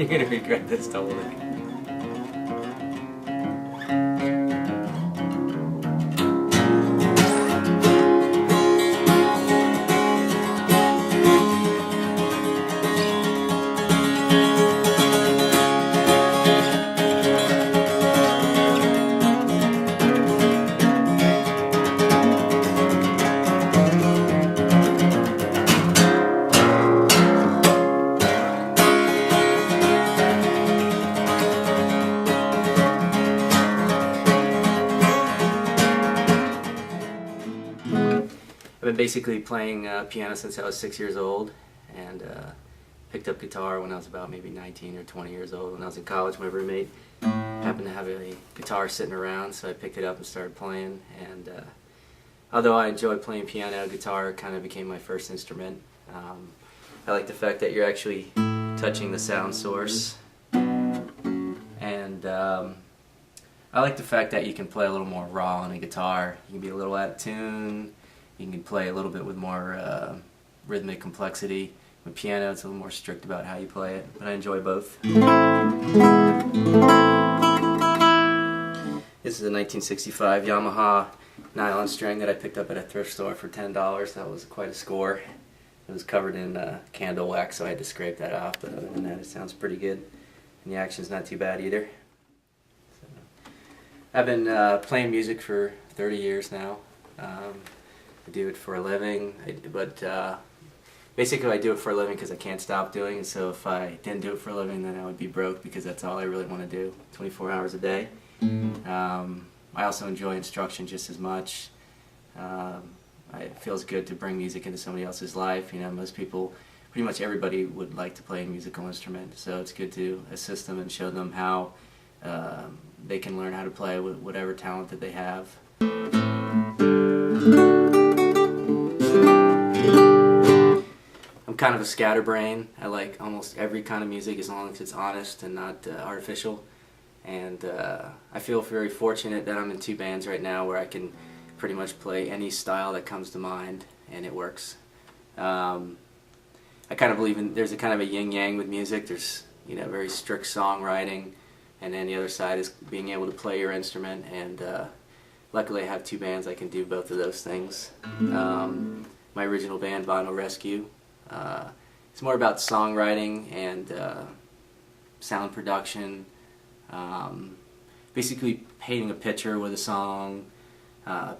You're gonna regret this totally. I've been basically playing piano since I was 6 years old, and picked up guitar when I was about maybe 19 or 20 years old. When I was in college, my roommate happened to have a guitar sitting around, so I picked it up and started playing. And although I enjoy playing piano, guitar kind of became my first instrument. I like the fact that you're actually touching the sound source, and I like the fact that you can play a little more raw on a guitar. You can be a little out of tune. You can play a little bit with more rhythmic complexity. With piano, it's a little more strict about how you play it, but I enjoy both. This is a 1965 Yamaha nylon string that I picked up at a thrift store for $10. That was quite a score. It was covered in candle wax, so I had to scrape that off, but other than that, it sounds pretty good. And the action's not too bad either. So, I've been playing music for 30 years now. I do it for a living, but basically I do it for a living because I can't stop doing it. So if I didn't do it for a living, then I would be broke, because that's all I really want to do, 24 hours a day. I also enjoy instruction just as much. It feels good to bring music into somebody else's life. You know, most people, pretty much everybody would like to play a musical instrument, so it's good to assist them and show them how they can learn how to play with whatever talent that they have. I'm kind of a scatterbrain. I like almost every kind of music as long as it's honest and not artificial. And I feel very fortunate that I'm in 2 bands right now where I can pretty much play any style that comes to mind, and it works. I kind of believe there's a kind of a yin-yang with music. There's, you know, very strict songwriting, and then the other side is being able to play your instrument. And luckily I have 2 bands I can do both of those things. My original band, Vinyl Rescue, it's more about songwriting and sound production, basically painting a picture with a song,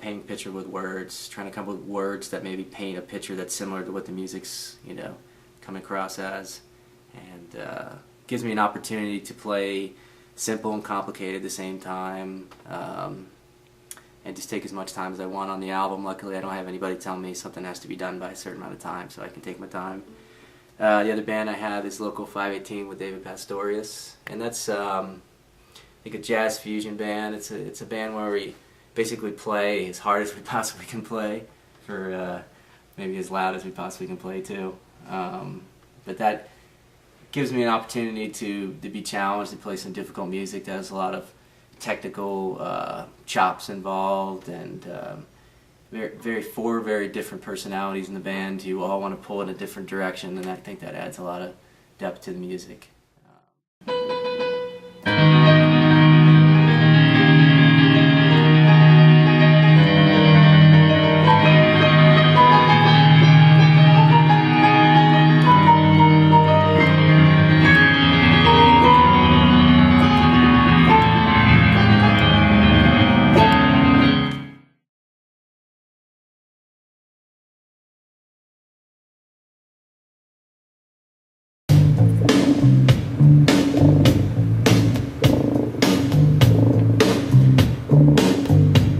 painting a picture with words, trying to come up with words that maybe paint a picture that's similar to what the music's, you know, coming across as, and gives me an opportunity to play simple and complicated at the same time, and just take as much time as I want on the album. Luckily I don't have anybody telling me something has to be done by a certain amount of time, so I can take my time. The other band I have is Local 518 with David Pastorius, and that's like a jazz fusion band. It's a band where we basically play as hard as we possibly can play, for maybe as loud as we possibly can play too. But that gives me an opportunity to be challenged, to play some difficult music that has a lot of technical chops involved, and four very different personalities in the band who all want to pull in a different direction, and I think that adds a lot of depth to the music.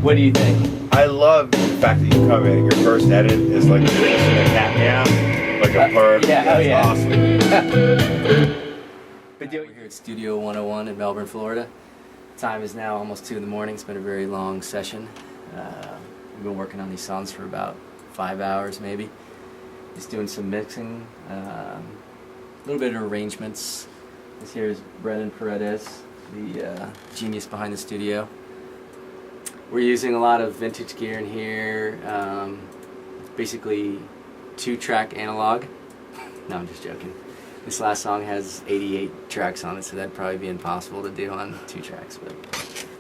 What do you think? I love the fact that you come in, your first edit is like a cat meow, like a bird. Yeah, that's awesome. We're here at Studio 101 in Melbourne, Florida. Time is now almost 2 in the morning. It's been a very long session. We've been working on these songs for about 5 hours maybe. Just doing some mixing, a little bit of arrangements. This here is Brendan Paredes, the genius behind the studio. We're using a lot of vintage gear in here, basically 2-track analog. No, I'm just joking. This last song has 88 tracks on it, so that'd probably be impossible to do on 2 tracks. But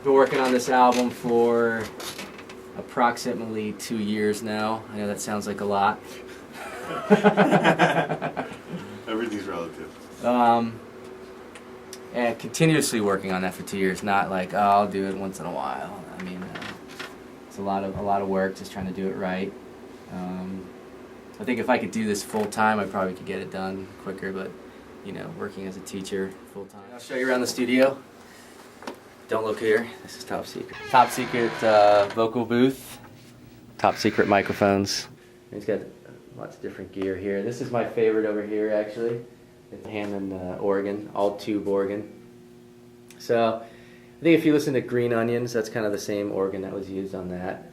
been working on this album for approximately 2 years now. I know that sounds like a lot. Everything's relative. And continuously working on that for 2 years. Not like, oh, I'll do it once in a while. I mean, it's a lot of work just trying to do it right. I think if I could do this full time, I probably could get it done quicker. But you know, working as a teacher full time. I'll show you around the studio. Don't look here. This is top secret. Top secret vocal booth. Top secret microphones. He's got lots of different gear here. This is my favorite over here, actually. It's a Hammond organ, all tube organ. So I think if you listen to Green Onions, that's kind of the same organ that was used on that.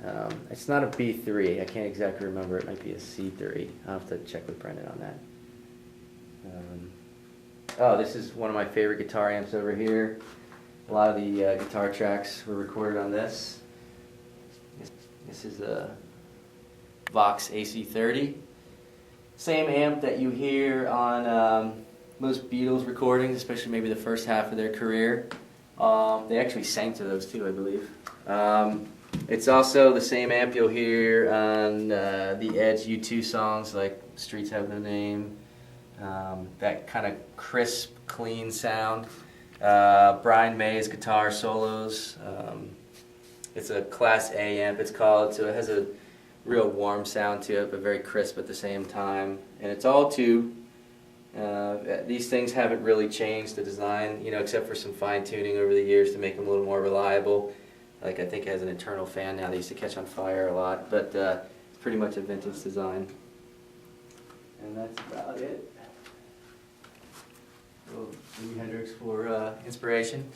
It's not a B3. I can't exactly remember. It might be a C3. I'll have to check with Brendan on that. Oh, this is one of my favorite guitar amps over here. A lot of the guitar tracks were recorded on this. This is a Vox AC30. Same amp that you hear on most Beatles recordings, especially maybe the first half of their career. They actually sang to those too, I believe. It's also the same amp you'll hear on the Edge U2 songs like Streets Have No Name. That kind of crisp, clean sound. Brian May's guitar solos. It's a Class A amp, it's called, so it has a real warm sound to it, but very crisp at the same time. And it's all tube. These things haven't really changed the design, you know, except for some fine-tuning over the years to make them a little more reliable. Like, I think it has an internal fan now. They used to catch on fire a lot, but it's pretty much a vintage design. And that's about it. A little Jimi Hendrix for inspiration.